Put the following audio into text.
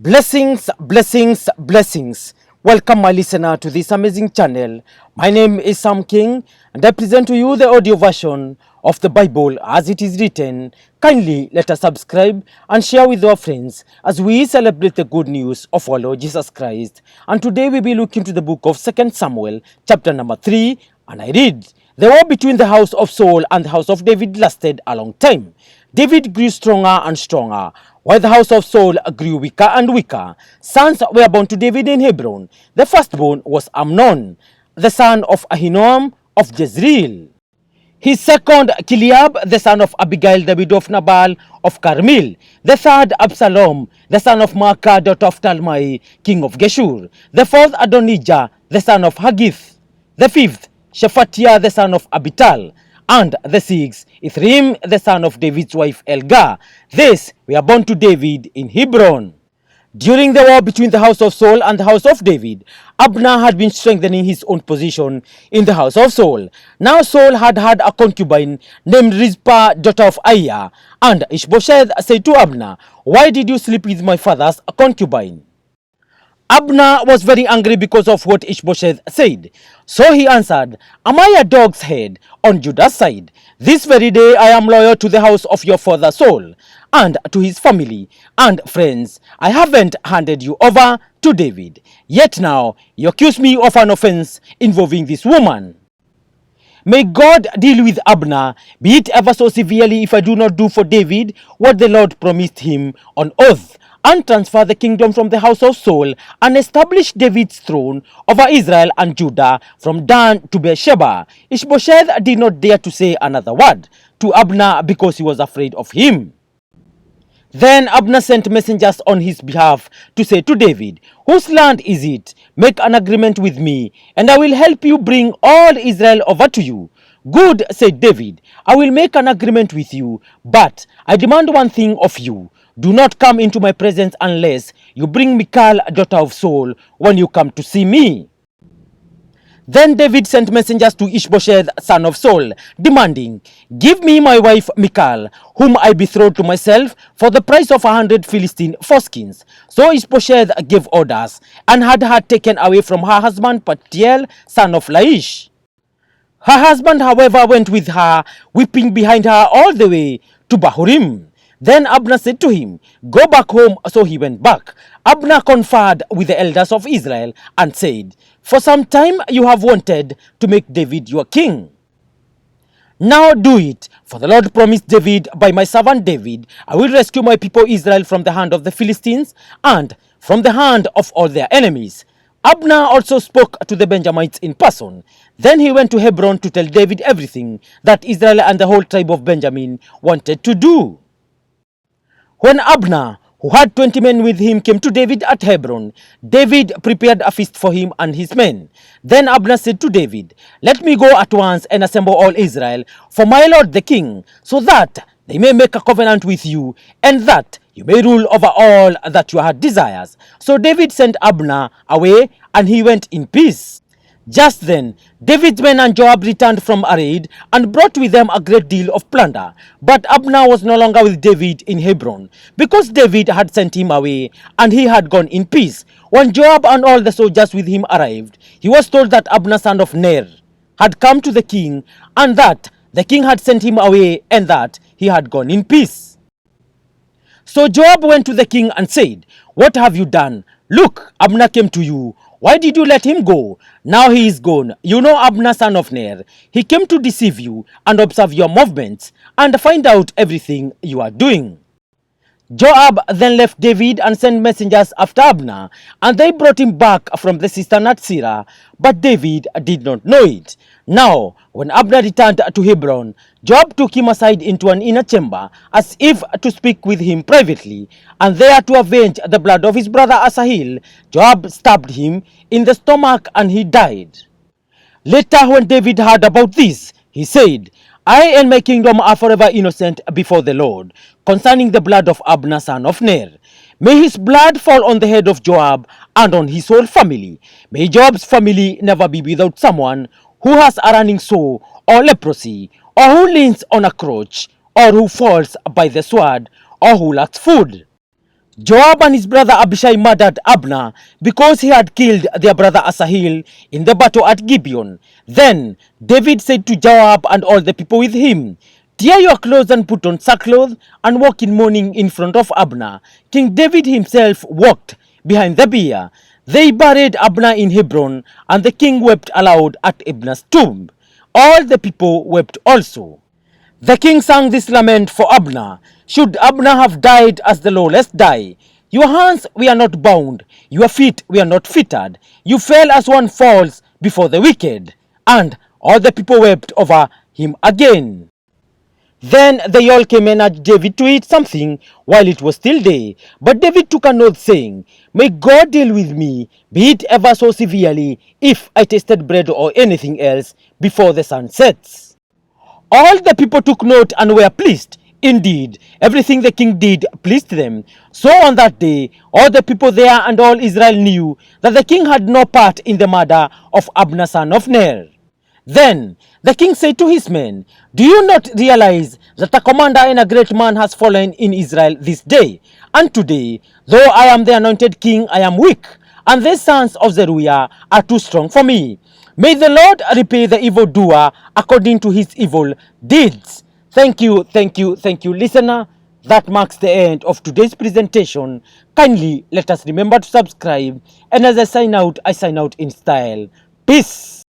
Blessings, blessings, blessings. Welcome, my listener, to this amazing channel. My name is Sam King, and I present to you the audio version of the Bible as it is written. Kindly let us subscribe and share with our friends as we celebrate the good news of our Lord Jesus Christ. And today we will be looking to the book of 2 Samuel, chapter number 3, and I read, "The war between the house of Saul and the house of David lasted a long time. David grew stronger and stronger, while the house of Saul grew weaker and weaker. Sons were born to David in Hebron. The firstborn was Amnon, the son of Ahinoam of Jezreel. His second, Kiliab, the son of Abigail, the widow of Nabal of Carmel. The third, Absalom, the son of Maacah, daughter of Talmai, king of Geshur. The fourth, Adonijah, the son of Haggith. The fifth, Shephatiah, the son of Abital. And the sixth, Ithream, the son of David's wife Elgah. These were born to David in Hebron." During the war between the house of Saul and the house of David, Abner had been strengthening his own position in the house of Saul. Now Saul had had a concubine named Rizpah, daughter of Aiah, and Ishbosheth said to Abner, "Why did you sleep with my father's concubine?" Abner was very angry because of what Ishbosheth said. So he answered, "Am I a dog's head on Judah's side? This very day I am loyal to the house of your father Saul and to his family and friends. I haven't handed you over to David. Yet now you accuse me of an offense involving this woman. May God deal with Abner, be it ever so severely, if I do not do for David what the Lord promised him on oath, and transfer the kingdom from the house of Saul, and establish David's throne over Israel and Judah from Dan to Beersheba." Ishbosheth did not dare to say another word to Abner because he was afraid of him. Then Abner sent messengers on his behalf to say to David, "Whose land is it? Make an agreement with me, and I will help you bring all Israel over to you." "Good," said David, "I will make an agreement with you, but I demand one thing of you. Do not come into my presence unless you bring Michal, daughter of Saul, when you come to see me." Then David sent messengers to Ishbosheth, son of Saul, demanding, "Give me my wife Michal, whom I betrothed to myself for the price of 100 Philistine foreskins." So Ishbosheth gave orders, and had her taken away from her husband Paltiel, son of Laish. Her husband, however, went with her, weeping behind her all the way to Bahurim. Then Abner said to him, "Go back home." So he went back. Abner conferred with the elders of Israel and said, "For some time you have wanted to make David your king. Now do it, for the Lord promised David, by my servant David, I will rescue my people Israel from the hand of the Philistines and from the hand of all their enemies." Abner also spoke to the Benjamites in person. Then he went to Hebron to tell David everything that Israel and the whole tribe of Benjamin wanted to do. When Abner, who had 20 men with him, came to David at Hebron, David prepared a feast for him and his men. Then Abner said to David, "Let me go at once and assemble all Israel for my lord the king, so that they may make a covenant with you, and that you may rule over all that your heart desires." So David sent Abner away, and he went in peace. Just then, David's men and Joab returned from a raid and brought with them a great deal of plunder. But Abner was no longer with David in Hebron, because David had sent him away, and he had gone in peace. When Joab and all the soldiers with him arrived, he was told that Abner, son of Ner, had come to the king, and that the king had sent him away, and that he had gone in peace. So Joab went to the king and said, "What have you done? Look, Abner came to you. Why did you let him go? Now he is gone. You know Abner, son of Ner. He came to deceive you and observe your movements and find out everything you are doing." Joab then left David and sent messengers after Abner, and they brought him back from the cistern at Sirah, but David did not know it. Now, when Abner returned to Hebron, Joab took him aside into an inner chamber, as if to speak with him privately, and there, to avenge the blood of his brother Asahel, Joab stabbed him in the stomach, and he died. Later, when David heard about this, he said, "I and my kingdom are forever innocent before the Lord concerning the blood of Abner, son of Ner. May his blood fall on the head of Joab and on his whole family. May Joab's family never be without someone who has a running sore or leprosy, or who leans on a crutch, or who falls by the sword, or who lacks food." Joab and his brother Abishai murdered Abner because he had killed their brother Asahel in the battle at Gibeon. Then David said to Joab and all the people with him, "Tear your clothes and put on sackcloth and walk in mourning in front of Abner." King David himself walked behind the bier. They buried Abner in Hebron, and the king wept aloud at Abner's tomb. All the people wept also. The king sang this lament for Abner. Should Abner have died as the lawless die? Your hands were not bound, your feet were not fettered. You fell as one falls before the wicked. And all the people wept over him again. Then they all came and urged David to eat something while it was still day. But David took an oath, saying, "May God deal with me, be it ever so severely, if I tasted bread or anything else before the sun sets." All the people took note and were pleased. Indeed, everything the king did pleased them. So on that day, all the people there and all Israel knew that the king had no part in the murder of Abner son of Ner. Then the king said to his men, "Do you not realize that a commander and a great man has fallen in Israel this day? And today, though I am the anointed king, I am weak, and the sons of Zeruiah are too strong for me. May the Lord repay the evildoer according to his evil deeds." Thank you, listener. That marks the end of today's presentation. Kindly let us remember to subscribe, and as I sign out in style. Peace.